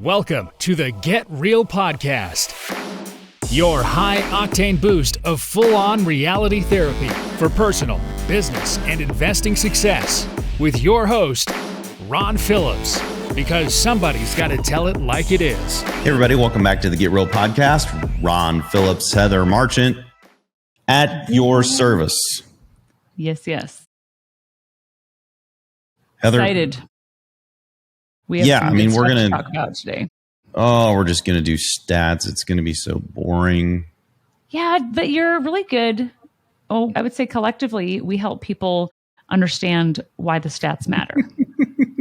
Welcome to the Get Real Podcast, your high-octane boost of full-on reality therapy for personal, business, and investing success with your host, Ron Phillips, because somebody's got to tell it like it is. Hey, everybody. Welcome back to the Get Real Podcast. Ron Phillips, Heather Marchant, at your service. Yes. Heather. Excited. We have we're going to talk about today. Oh, we're just going to do stats. It's going to be so boring. Yeah, but you're really good. Oh, I would say collectively, we help people understand why the stats matter.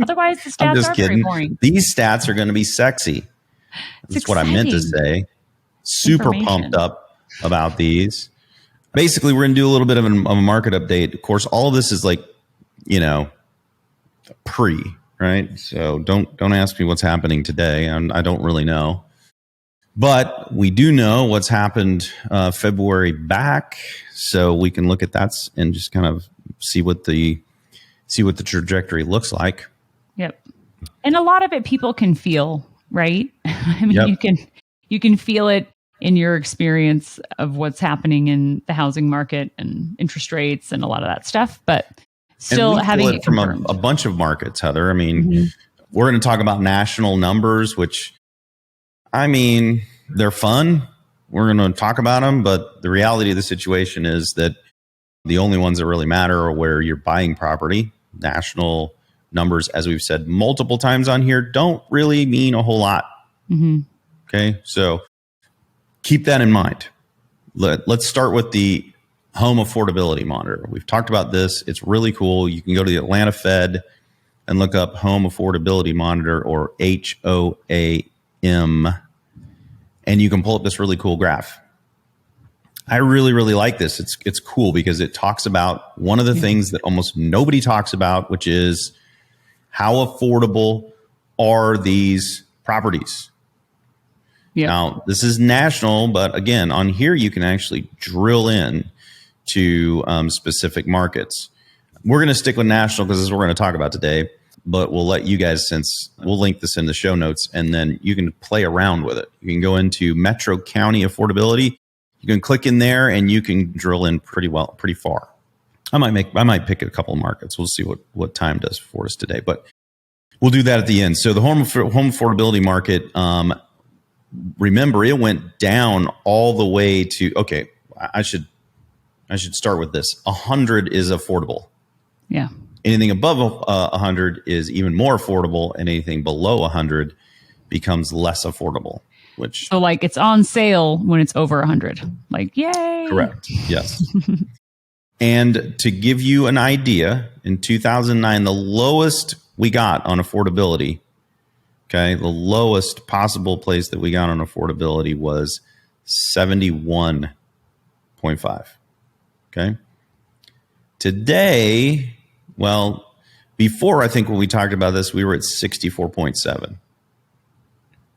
Otherwise, the stats are very boring. These stats are going to be sexy. That's what I meant to say. Super pumped up about these. Basically, we're going to do a little bit of a market update. Of course, all of this is like, pre, right? So don't ask me what's happening today. I don't really know. But we do know what's happened February back. So we can look at that and just kind of see what the trajectory looks like. Yep. And a lot of it people can feel, right? I mean, you can feel it in your experience of what's happening in the housing market and interest rates and a lot of that stuff, but still having it from a bunch of markets, Heather. I mean, we're going to talk about national numbers, which, I mean, they're fun. We're going to talk about them, but the reality of the situation is that the only ones that really matter are where you're buying property. National numbers, as we've said multiple times on here, don't really mean a whole lot. Okay, so keep that in mind. Let's start with the Home Affordability Monitor. We've talked about this. It's really cool. You can go to the Atlanta Fed and look up Home Affordability Monitor, or HOAM, and you can pull up this really cool graph. I really, really like this. It's cool because it talks about one of the things that almost nobody talks about, which is how affordable are these properties? Yep. Now, this is national, but again, on here, you can actually drill in to specific markets. We're going to stick with national because this is what we're going to talk about today, but we'll let you guys, since we'll link this in the show notes, and then you can play around with it. You can go into Metro County affordability. You can click in there and you can drill in pretty far. I might pick a couple of markets. We'll see what time does for us today, but we'll do that at the end. So the home affordability market, remember, it went down all the way to, okay, I should start with this. 100 is affordable. Yeah. Anything above 100 is even more affordable, and anything below 100 becomes less affordable. So like it's on sale when it's over 100. Like, yay. Correct. Yes. And to give you an idea, in 2009, the lowest we got on affordability, okay, the lowest possible place that we got on affordability was 71.5. Okay. Today, well, before, I think when we talked about this, we were at 64.7.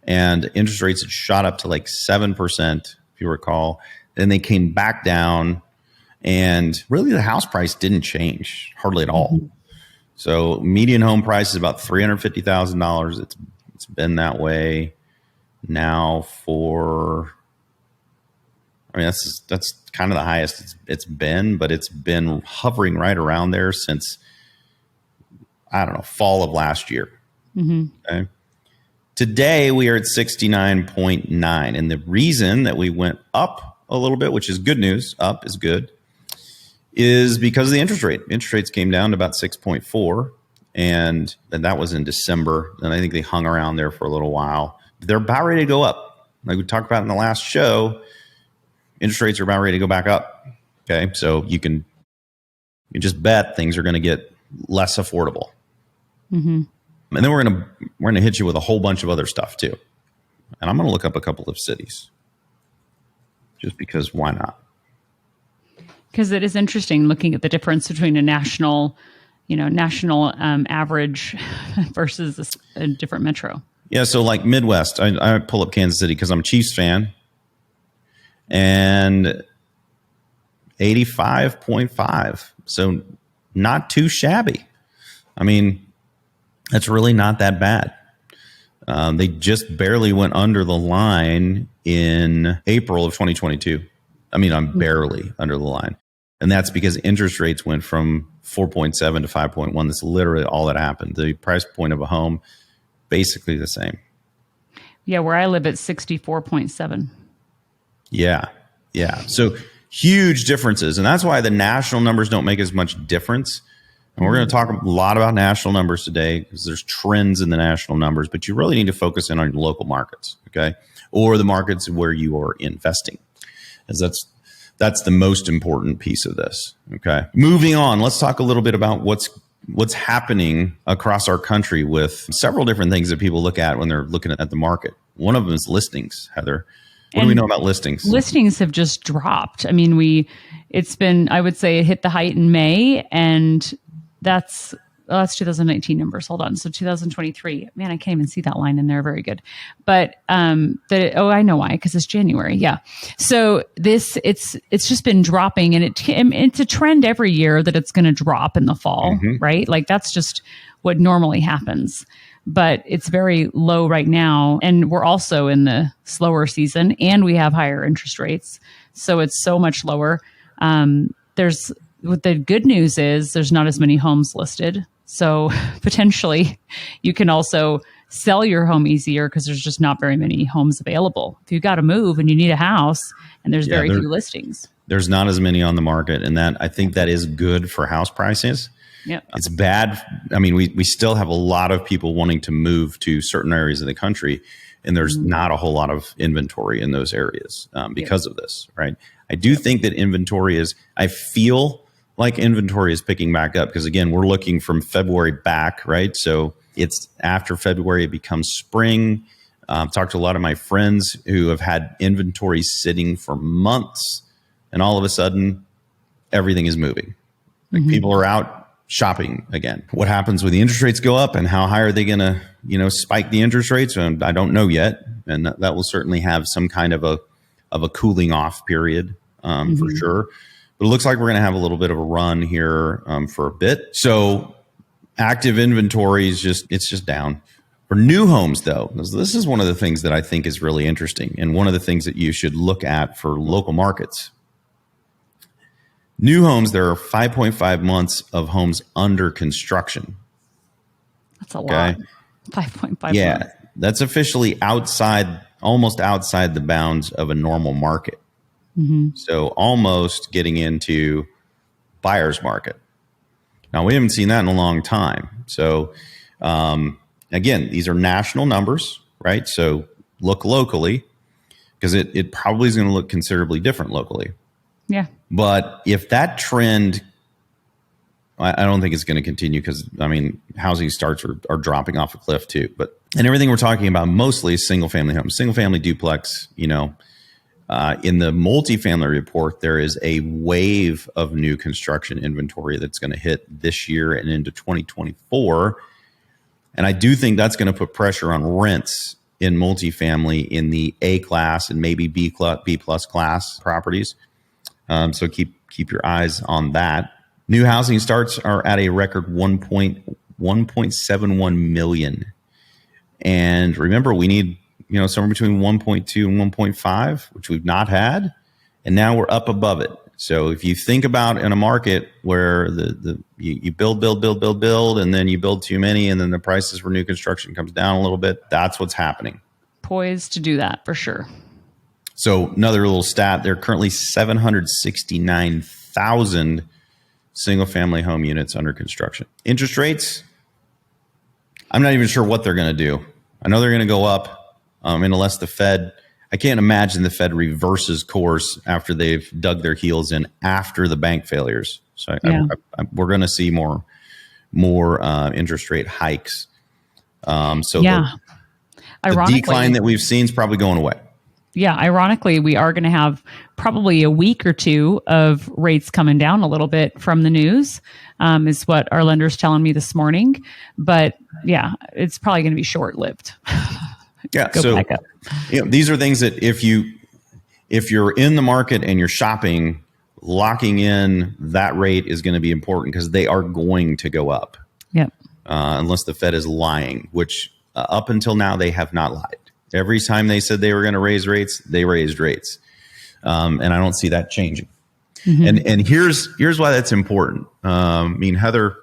And interest rates had shot up to like 7%, if you recall. Then they came back down, and really the house price didn't change hardly at all. So median home price is about $350,000. It's been that way now for, I mean, that's kind of the highest it's been, but it's been hovering right around there since, I don't know, fall of last year. Okay. Today, we are at 69.9. And the reason that we went up a little bit, which is good news, up is good, is because of the interest rate. Interest rates came down to about 6.4, and that was in December. And I think they hung around there for a little while. They're about ready to go up. Like we talked about in the last show, interest rates are about ready to go back up. Okay, so you just bet things are going to get less affordable. And then we're gonna hit you with a whole bunch of other stuff too. And I'm gonna look up a couple of cities, just because why not? Because it is interesting looking at the difference between a national average versus a different metro. Yeah, so like Midwest, I pull up Kansas City because I'm a Chiefs fan, and 85.5. So not too shabby. I mean, that's really not that bad. They just barely went under the line in April of 2022. I mean, I'm barely under the line. And that's because interest rates went from 4.7 to 5.1. That's literally all that happened. The price point of a home, basically the same. Yeah, where I live, it's 64.7. Yeah. So huge differences. And that's why the national numbers don't make as much difference. And we're going to talk a lot about national numbers today because there's trends in the national numbers, but you really need to focus in on your local markets, okay? Or the markets where you are investing, as that's the most important piece of this, okay? Moving on, let's talk a little bit about what's happening across our country with several different things that people look at when they're looking at the market. One of them is listings, Heather. What do we know about listings? Listings have just dropped. I mean, it's been, I would say it hit the height in May, and that's 2019 numbers. Hold on. So 2023, man, I can't even see that line in there. Very good. But, I know why, because it's January. Yeah. So it's just been dropping, and it's a trend every year that it's going to drop in the fall, right? Like that's just what normally happens, but it's very low right now. And we're also in the slower season, and we have higher interest rates. So it's so much lower. What the good news is there's not as many homes listed. So potentially you can also sell your home easier because there's just not very many homes available. If you got to move and you need a house and there's very few listings. There's not as many on the market. And I think that is good for house prices. Yeah, it's bad. I mean, we still have a lot of people wanting to move to certain areas of the country, and there's not a whole lot of inventory in those areas because of this, right? I do think that I feel like inventory is picking back up because, again, we're looking from February back, right? So it's after February, it becomes spring. Talked to a lot of my friends who have had inventory sitting for months, and all of a sudden, everything is moving. Like people are out shopping again. What happens when the interest rates go up, and how high are they going to, spike the interest rates? And I don't know yet, and that will certainly have some kind of a cooling off period for sure. But it looks like we're going to have a little bit of a run here for a bit. So active inventory is just down. For new homes, though, this is one of the things that I think is really interesting, and one of the things that you should look at for local markets. New homes, there are 5.5 months of homes under construction. That's a lot. 5.5 Yeah, months. That's officially almost outside the bounds of a normal market. So almost getting into buyer's market. Now, we haven't seen that in a long time. So again, these are national numbers, right? So look locally, because it probably is going to look considerably different locally. Yeah. But if that trend, I don't think it's going to continue because, I mean, housing starts are dropping off a cliff too. And everything we're talking about mostly is single family homes, single family duplex. In the multifamily report, there is a wave of new construction inventory that's going to hit this year and into 2024. And I do think that's going to put pressure on rents in multifamily in the A class and maybe B plus class properties. So keep your eyes on that. New housing starts are at a record 1.71 million. And remember, we need somewhere between 1.2 and 1.5, which we've not had, and now we're up above it. So if you think about in a market where you build, and then you build too many, and then the prices for new construction comes down a little bit, that's what's happening. Poised to do that for sure. So another little stat, there are currently 769,000 single-family home units under construction. Interest rates, I'm not even sure what they're going to do. I know they're going to go up unless the Fed, I can't imagine the Fed reverses course after they've dug their heels in after the bank failures. So we're going to see more interest rate hikes. The decline that we've seen is probably going away. Yeah, ironically, we are going to have probably a week or two of rates coming down a little bit from the news, is what our lender's telling me this morning. But yeah, it's probably going to be short-lived. Yeah, so these are things that if you're in the market and you're shopping, locking in that rate is going to be important because they are going to go up. Yep. Unless the Fed is lying, which up until now, they have not lied. Every time they said they were going to raise rates, they raised rates. And I don't see that changing. Mm-hmm. And here's why that's important. I mean, Heather,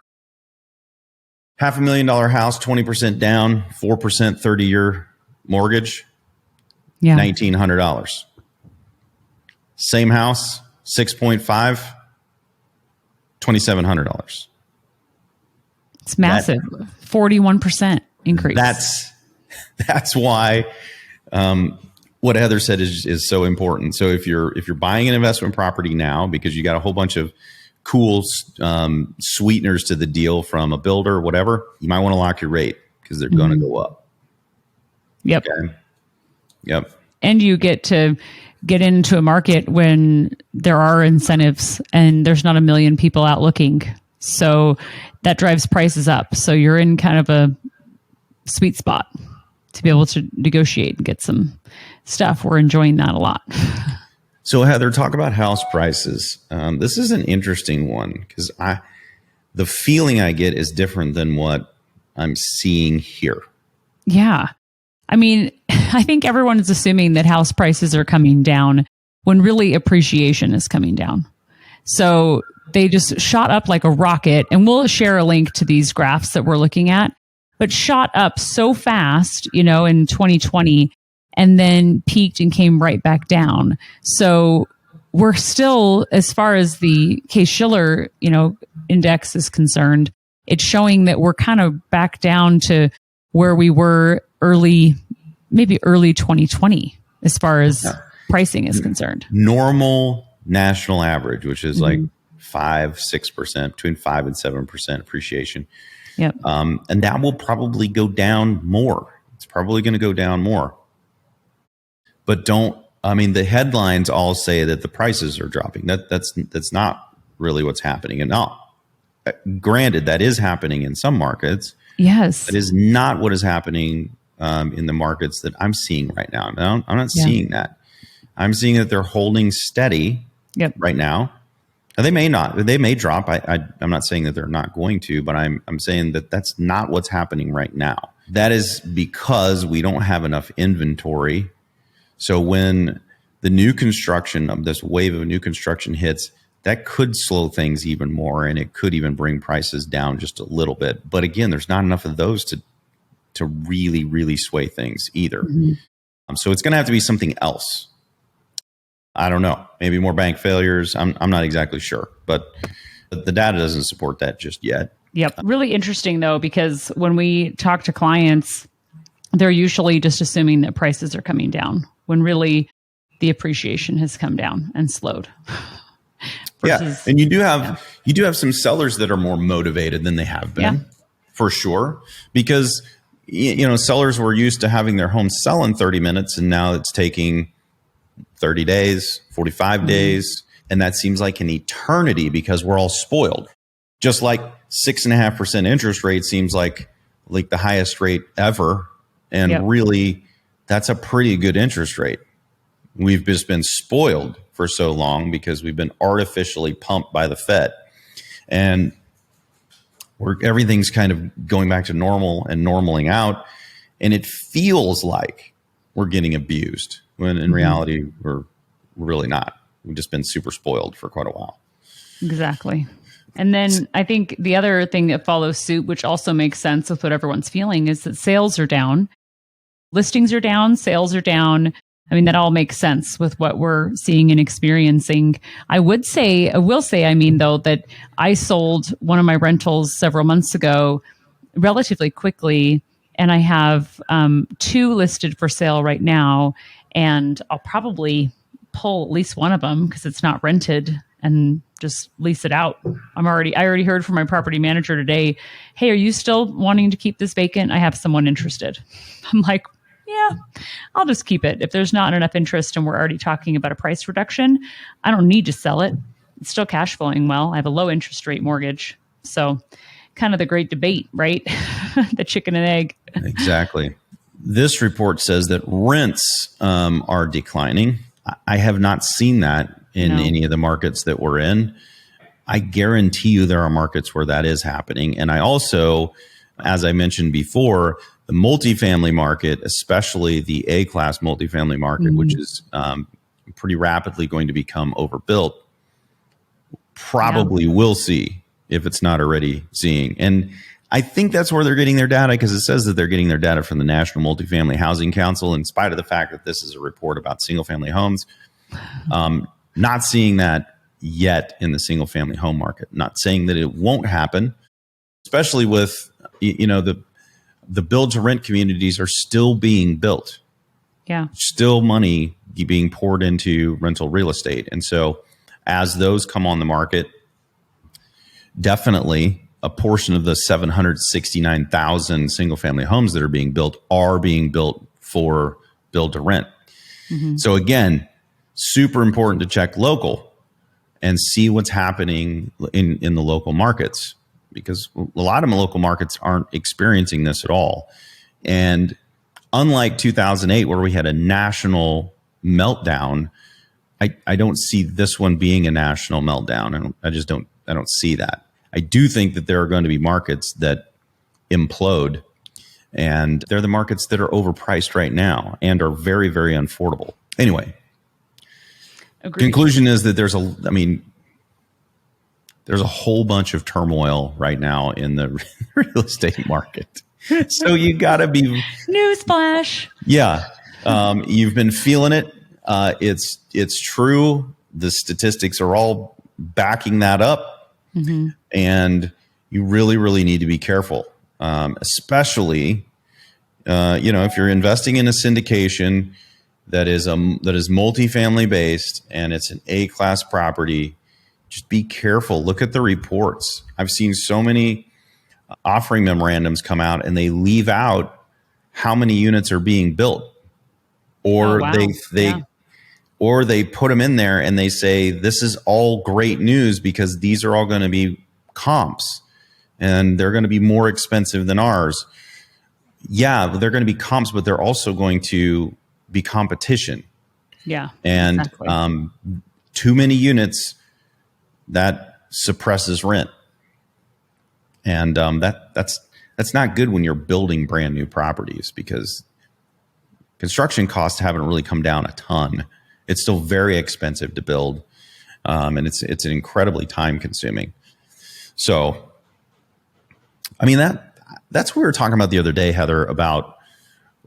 $500,000 house, 20% down, 4% 30-year mortgage, $1,900. Same house, 6.5, $2,700. It's massive. 41% increase. That's why what Heather said is so important. So if you're buying an investment property now because you got a whole bunch of cool sweeteners to the deal from a builder or whatever, you might want to lock your rate because they're going to go up. Yep. Okay? Yep. And you get to get into a market when there are incentives and there's not a million people out looking. So that drives prices up. So you're in kind of a sweet spot to be able to negotiate and get some stuff. We're enjoying that a lot. So Heather, talk about house prices. This is an interesting one because the feeling I get is different than what I'm seeing here. Yeah. I mean, I think everyone is assuming that house prices are coming down when really appreciation is coming down. So they just shot up like a rocket, and we'll share a link to these graphs that we're looking at, but shot up so fast, in 2020 and then peaked and came right back down. So we're still, as far as the Case-Shiller, index is concerned, it's showing that we're kind of back down to where we were maybe early 2020 as far as pricing is concerned. Normal national average, which is like 5-6%, between 5 and 7% appreciation. Yep. And that will probably go down more. It's probably going to go down more. But the headlines all say that the prices are dropping. That's not really what's happening. And granted, that is happening in some markets. Yes. That is not what is happening in the markets that I'm seeing right now. I'm not seeing that. I'm seeing that they're holding steady right now. Now, they may not. They may drop. I'm not saying that they're not going to, but I'm saying that that's not what's happening right now. That is because we don't have enough inventory. So when the new construction of this wave of new construction hits, that could slow things even more, and it could even bring prices down just a little bit. But again, there's not enough of those to really, really sway things either. Mm-hmm. So it's going to have to be something else. I don't know. Maybe more bank failures. I'm not exactly sure, but the data doesn't support that just yet. Yep. Really interesting though, because when we talk to clients, they're usually just assuming that prices are coming down when really the appreciation has come down and slowed. Yeah. And you do have some sellers that are more motivated than they have been, for sure, because sellers were used to having their home sell in 30 minutes, and now it's taking 30 days, 45 days. And that seems like an eternity because we're all spoiled. Just like 6.5% interest rate seems like the highest rate ever. And really, that's a pretty good interest rate. We've just been spoiled for so long because we've been artificially pumped by the Fed. And everything's kind of going back to normal and normaling out. And it feels like we're getting abused when in reality, we're really not. We've just been super spoiled for quite a while. Exactly. And then I think the other thing that follows suit, which also makes sense with what everyone's feeling, is that sales are down. Listings are down, sales are down. I mean, that all makes sense with what we're seeing and experiencing. I will say, though, that I sold one of my rentals several months ago relatively quickly, and I have 2 listed for sale right now, and I'll probably pull at least one of them because it's not rented and just lease it out. I already heard from my property manager today, hey, are you still wanting to keep this vacant? I have someone interested. I'm like, yeah, I'll just keep it. If there's not enough interest and we're already talking about a price reduction, I don't need to sell it. It's still cash flowing well. I have a low interest rate mortgage. So kind of the great debate, right? The chicken and egg. Exactly. This report says that rents are declining. I have not seen that in any of the markets that we're in. I guarantee you there are markets where that is happening. And I also, as I mentioned before, The multifamily market, especially the A-class multifamily market, which is pretty rapidly going to become overbuilt, probably will see, if it's not already seeing. And I think that's where they're getting their data, because it says that they're getting their data from the National Multifamily Housing Council, in spite of the fact that this is a report about single-family homes. Not seeing that yet in the single-family home market. Not saying that it won't happen, especially with, the build-to-rent communities are still being built. Yeah. Still money being poured into rental real estate. And so as those come on the market, definitely a portion of the 769,000 single-family homes that are being built for build-to-rent. So again, super important to check local and see what's happening in the local markets, because a lot of local markets aren't experiencing this at all. And unlike 2008, where we had a national meltdown, I don't see this one being a national meltdown. And I don't see that. I do think that there are going to be markets that implode, and they're the markets that are overpriced right now and are very, very unaffordable. Anyway, Agreed. Conclusion is that there's a whole bunch of turmoil right now in the real estate market. So you got to be newsflash. Yeah, you've been feeling it. It's true. The statistics are all backing that up, and you really, really need to be careful, especially if you're investing in a syndication that is multifamily based and it's an A-class property. Just be careful. Look at the reports. I've seen so many offering memorandums come out and they leave out how many units are being built, or or they put them in there and they say, this is all great news because these are all going to be comps and they're going to be more expensive than ours. Yeah, they're going to be comps, but they're also going to be competition. Yeah. And exactly. Too many units, that suppresses rent. And that's not good when you're building brand new properties, because construction costs haven't really come down a ton. It's still very expensive to build, and it's incredibly time consuming. So, I mean, that's what we were talking about the other day, Heather, about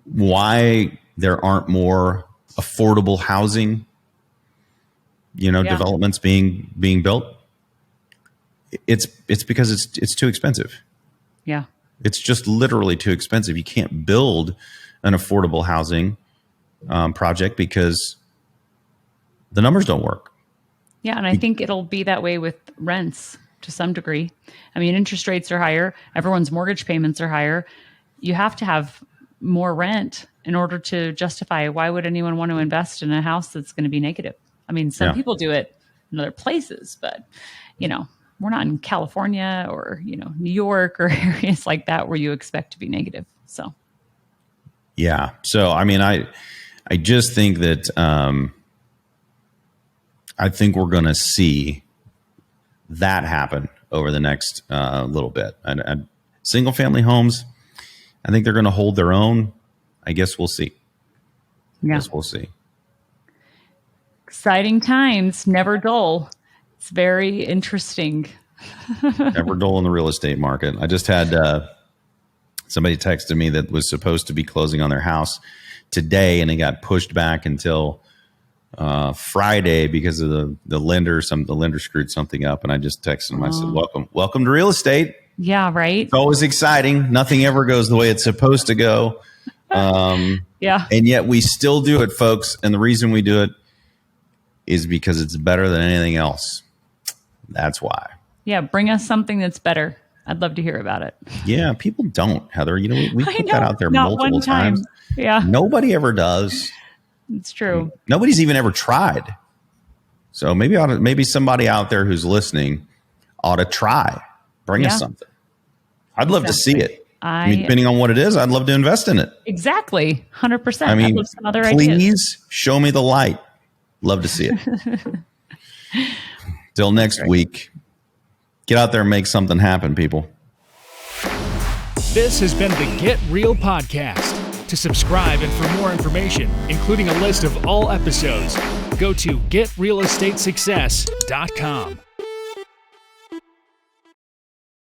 why there aren't more affordable housing, developments being built. It's because it's too expensive. Yeah. It's just literally too expensive. You can't build an affordable housing project because the numbers don't work. Yeah. And I think it'll be that way with rents to some degree. I mean, interest rates are higher. Everyone's mortgage payments are higher. You have to have more rent in order to justify. Why would anyone want to invest in a house that's going to be negative? I mean, some people do it in other places, but, we're not in California or, New York or areas like that where you expect to be negative. So. Yeah. So, I mean, I just think that I think we're going to see that happen over the next little bit. And single family homes, I think they're going to hold their own. I guess we'll see. Yeah. I guess we'll see. Exciting times, never dull. It's very interesting. Never dull in the real estate market. I just had somebody texted me that was supposed to be closing on their house today, and it got pushed back until Friday because of the lender. The lender screwed something up, and I just texted him. I said, "Welcome to real estate." Yeah, right. It's always exciting. Nothing ever goes the way it's supposed to go. Yeah, and yet we still do it, folks. And the reason we do it is because it's better than anything else. That's why. Yeah, bring us something that's better. I'd love to hear about it. Yeah, people don't, Heather. We put that out there multiple times. Yeah. Nobody ever does. It's true. Nobody's even ever tried. So maybe somebody out there who's listening ought to try. Bring us something. I'd love to see it. I mean, depending on what it is, I'd love to invest in it. Exactly. 100%. I mean, some other please ideas. Show me the light. Love to see it. Till next week. Get out there and make something happen, people. This has been the Get Real Podcast. To subscribe and for more information, including a list of all episodes, go to getrealestatesuccess.com.